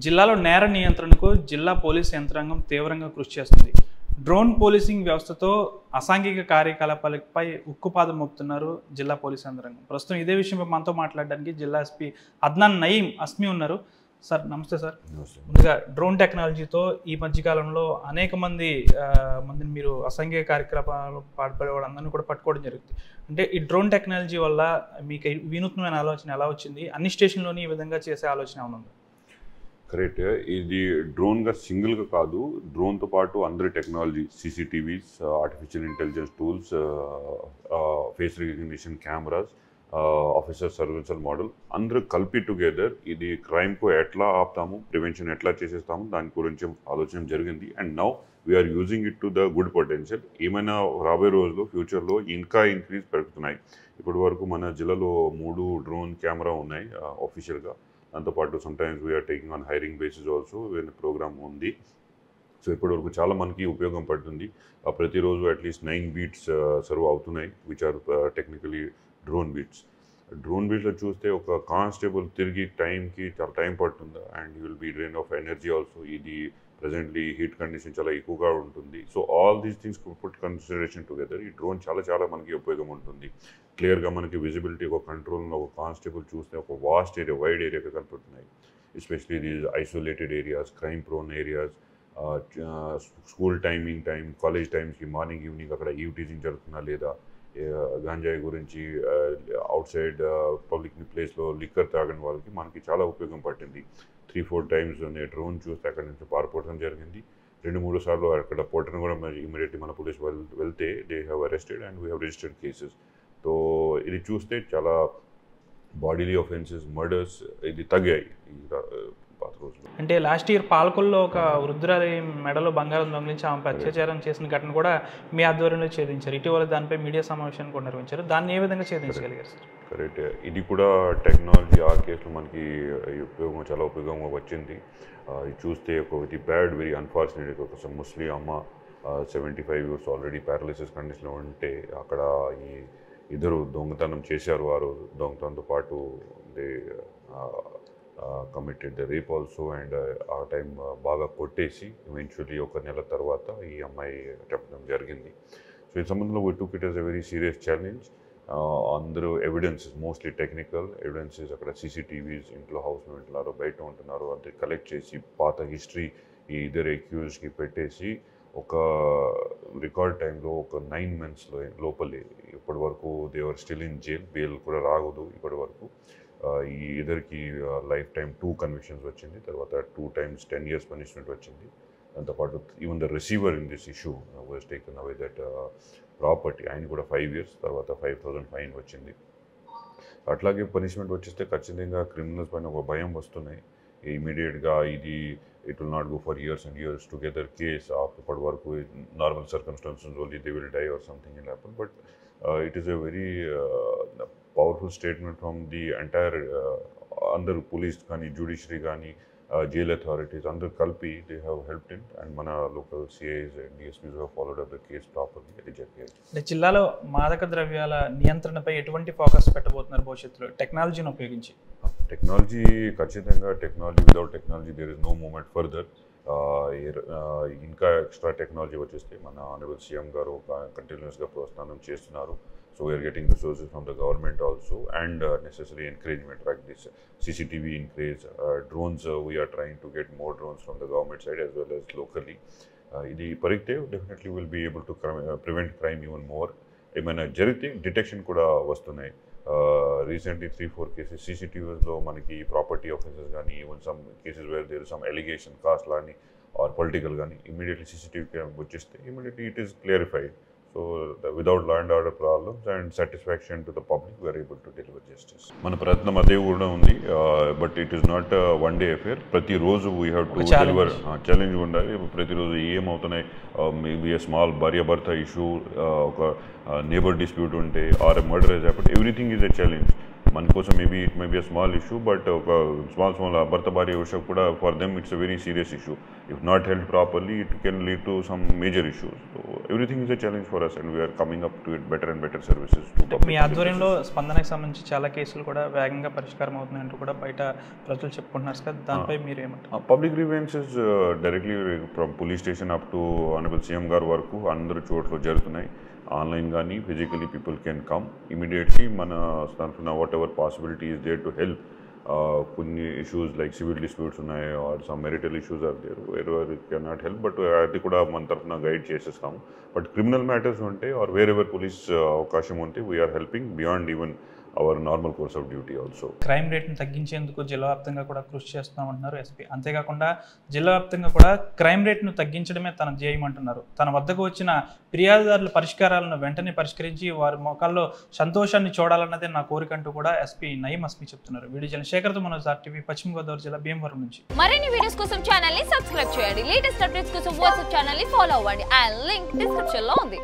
జిల్లాలో నేర నియంత్రణకు జిల్లా పోలీస్ యంత్రాంగం తీవ్రంగా కృషి చేస్తుంది. డ్రోన్ పోలీసింగ్ వ్యవస్థతో అసాంఘిక కార్యకలాపాలపై ఉక్కుపాదం మోపుతున్నారు జిల్లా పోలీస్ యంత్రాంగం. ప్రస్తుతం ఇదే విషయంపై మనతో మాట్లాడడానికి జిల్లా ఎస్పీ అద్నాన్ నయీం అస్మి ఉన్నారు. సార్ నమస్తే సార్. ముందుగా డ్రోన్ టెక్నాలజీతో ఈ మధ్యకాలంలో అనేక మందిని మీరు అసాంఘిక కార్యకలాపాలు పాల్పడే వాళ్ళందరినీ కూడా పట్టుకోవడం జరుగుతుంది. అంటే ఈ డ్రోన్ టెక్నాలజీ వల్ల మీకు వినూత్నమైన ఆలోచన ఎలా వచ్చింది? అన్ని స్టేషన్లోని ఈ విధంగా చేసే ఆలోచన ఏమైనా ఉందా? కరెక్ట్. ఇది డ్రోన్గా సింగిల్గా కాదు, డ్రోన్తో పాటు అందరి technology, CCTVs, artificial intelligence tools, face recognition cameras, officer సర్వీసల్ మోడల్ అందరూ కలిపి టుగెదర్ ఇది క్రైమ్కు ఎట్లా ఆపుతాము, ప్రివెన్షన్ ఎట్లా చేసేస్తాము దాని గురించి ఆలోచన జరిగింది. And now we are using it to the good potential. ఏమైనా రాబోయే రోజుల్లో ఫ్యూచర్లో ఇంకా ఇంక్రీజ్ పెరుగుతున్నాయి. ఇప్పటి వరకు మన జిల్లాలో 3 డ్రోన్ కెమెరా ఉన్నాయి ఆఫీషియల్గా. దాంతోపాటు sometimes we are taking on hiring basis also programme ఉంది. సో ఇప్పటివరకు చాలా మనకి ఉపయోగం పడుతుంది. ప్రతిరోజు అట్లీస్ట్ 9 బీట్స్ సర్వ్ అవుతున్నాయి, which are technically drone beats. Drone బీట్స్లో చూస్తే ఒక కానిస్టేబుల్ తిరిగి టైంకి చాలా టైం పడుతుంది and you will be drain of energy also. ఇది ప్రజెంట్లీ హీట్ కండిషన్ చాలా ఎక్కువగా ఉంటుంది. So all these things put consideration together ఈ డ్రోన్ చాలా మనకి ఉపయోగం ఉంటుంది. క్లియర్గా మనకి విజిబిలిటీ, ఒక కంట్రోల్, ఒక కానిస్టేబుల్ చూస్తే ఒక వాస్ట్ ఏరియా, వైడ్ ఏరియాగా కనపడుతున్నాయి. Especially these isolated areas, crime prone areas, school time, college టైమ్స్కి మార్నింగ్ ఈవినింగ్ అక్కడ ఈవ్టీజింగ్ జరుగుతున్నా లేదా, గాంజాయి గురించి అవుట్ సైడ్ పబ్లిక్ ప్లేస్లో లిక్కర్ తాగని వాళ్ళకి మనకి చాలా ఉపయోగం పట్టింది. 3-4 టైమ్స్ నేను డ్రోన్ చూస్తే అక్కడ నుంచి పారిపోవడం జరిగింది. 2-3 సార్లు అక్కడ పోవటం కూడా ఇమీడియట్లీ మన పోలీస్ వెళ్తే they have arrested and we have registered cases. So ఇది చూస్తే చాలా బాడీలీ ఆఫెన్సెస్, మర్డర్స్ ఇది తగ్గాయి ఈ పాత రోజులు. అంటే లాస్ట్ ఇయర్ పాలకొల్లో ఒక వృద్ధురాలి మెడలో బంగారం దొంగిలించి ఆమె అత్యాచారం చేసిన ఘటన కూడా మీ ఆధ్వర్యంలో ఛేదించారు. ఇటీవల దానిపై మీడియా సమావేశాన్ని కూడా నిర్వహించారు. దాన్ని ఏ విధంగా ఛేదించగలిగారు సార్? కరెక్ట్. ఇది కూడా టెక్నాలజీ ఆ కేసులో మనకి చాలా ఉపయోగంగా వచ్చింది. ఇది చూస్తే ఒకటి బ్యాడ్, వెరీ అన్ఫార్చునేట్, ఒక ముస్లిం అమ్మ 75 years ఆల్రెడీ ప్యారలైసిస్ కండిషన్లో ఉంటే అక్కడ ఈ ఇద్దరు దొంగతనం చేశారు. ఆ రోజు దొంగతనంతో పాటు they committed the rape also. And ఆ టైం బాగా కొట్టేసి ఈవెన్చువల్లీ ఒక నెల తర్వాత ఈ అమ్మాయి చెప్పడం జరిగింది. సో ఈ సంబంధంలో we took it as a very serious challenge. అందరూ ఎవిడెన్సెస్, మోస్ట్లీ టెక్నికల్ ఎవిడెన్సెస్, అక్కడ సీసీటీవీస్, ఇంట్లో హౌస్లో ఉంటున్నారు, బయట ఉంటున్నారు, అది కలెక్ట్ చేసి పాత హిస్టరీ ఈ ఇద్దరు అక్యూజ్కి పెట్టేసి ఒక రికార్డ్ టైంలో ఒక 9 months లోపలే ఇప్పటి వరకు దేవర్ స్టిల్ ఇన్ జైల్. బెయిల్ కూడా రాగదు ఇప్పటి వరకు. ఈ ఇద్దరికి లైఫ్ టైం 2 convictions వచ్చింది. తర్వాత 2 times 10 years పనిష్మెంట్ వచ్చింది. దాంతోపాటు even the receiver in this issue was taken away that property. ఆయన కూడా 5 years, తర్వాత 5,000 ఫైన్ వచ్చింది. అట్లాగే పనిష్మెంట్ వచ్చేస్తే ఖచ్చితంగా క్రిమినల్స్ పైన ఒక భయం వస్తున్నాయి. ఇమీడియట్గా ఇది it will not go for years and years together case. అప్పటి వరకు normal circumstances only they will die or something will happen. But it is a very powerful statement from the entire అందరు police కానీ, judiciary కానీ, jail authorities అందరూ కలిపి they have helped in. And మన local CIs and DSPs have followed up the case properly. అది జరిగేది. జిల్లాలో మాదక ద్రవ్యాల నియంత్రణపై ఎటువంటి ఫోకస్ పెట్టబోతున్నారు భవిష్యత్తులో టెక్నాలజీని ఉపయోగించి? టెక్నాలజీ ఖచ్చితంగా, technology without technology there is no moment further. ఇంకా ఎక్స్ట్రా టెక్నాలజీ వచ్చేస్తే మన ఆనరబుల్ సీఎం గారు కంటిన్యూస్గా ప్రోత్సాహం చేస్తున్నారు. So we are getting resources from the government also and necessary encouragement like this CCTV increase, drones. We are trying to get more drones from the government side as well as locally. Idi parikte definitely will be able to prevent crime even more. Emana jarigte detection kuda vastunayi. Recently 3-4 cases CCTVs lo manaki property offenses gaani, even some cases where there is some allegation, caste lani or political gaani, immediately CCTV camera vachiste immediately it is clarified. So without law and order problems and satisfaction to the public, we are able to deliver justice. మన ప్రయత్నం అదే కూడా ఉంది. But it is not one day affair. ప్రతిరోజు we have to deliver. Challenge ఉండాలి. ప్రతిరోజు ఏమవుతున్నాయి, maybe small భార్యాభర్త ఇష్యూ, ఒక నేబర్ డిస్ప్యూట్ ఉంటే, or murder happened, everything is a challenge. మన కోసం maybe it may be a small issue, but ఒక స్మాల్ భర్త భార్య విషయం కూడా for them it's a very serious issue. If not held properly it can lead to some major issues. So everything is a challenge for us and we are coming up to it better and better services. మీ ఆధ్వర్యంలో స్పందనకు సంబంధించి చాలా కేసులు కూడా వేగంగా పరిష్కారం అవుతున్నాయంటూ కూడా బయట ప్రజలు చెప్పుకుంటున్నారు కదా, దానిపై మీరు ఏమంటారు? Public grievances directly from police station up to honourable CM గారు వరకు అందరు చోట్ల జరుగుతున్నాయి. ఆన్లైన్ కానీ physically people can come immediately మన తరఫున whatever possibility is there to help. కొన్ని ఇష్యూస్ లైక్ సివిల్ డిస్ప్యూట్స్ ఉన్నాయి or some marital issues are there where it can not help, but అది కూడా మన తరఫున గైడ్ చేసేస్తాము. బట్ క్రిమినల్ మ్యాటర్స్ ఉంటే ఆర్ వేర్ ఎవర్ పోలీస్ అవకాశం ఉంటే we're helping beyond even our normal course of duty also. Crime రేట్ని తగ్గించేందుకు జిల్లా వ్యాప్తంగా కూడా కృషి చేస్తున్నామంటున్నారు ఎస్పీ. అంతేకాకుండా జిల్లా వ్యాప్తంగా కూడా క్రైమ్ రేట్ను తగ్గించడమే తన ధ్యేయం అంటున్నారు. తన వద్దకు వచ్చిన ఫిర్యాదుదారుల పరిష్కారాలను వెంటనే పరిష్కరించి వారి మొఖాల్లో సంతోషాన్ని చూడాలన్నదే నా కోరిక అంటూ కూడా ఎస్పీ నయీం అస్మి చెప్తున్నారు. వీడియో జర్నలిస్ట్ శేఖర్తో మనోజ్ RTV, పశ్చిమ గోదావరి జిల్లా భీమవరం నుంచి. మరిన్ని వీడియోస్ కోసం ఛానల్ ని సబ్స్క్రైబ్ చేయండి. లేటెస్ట్ అప్డేట్స్ కోసం వాట్సాప్ ఛానల్ ని ఫాలో అవ్వండి. ఆ లింక్ డిస్క్రిప్షన్ లో ఉంది.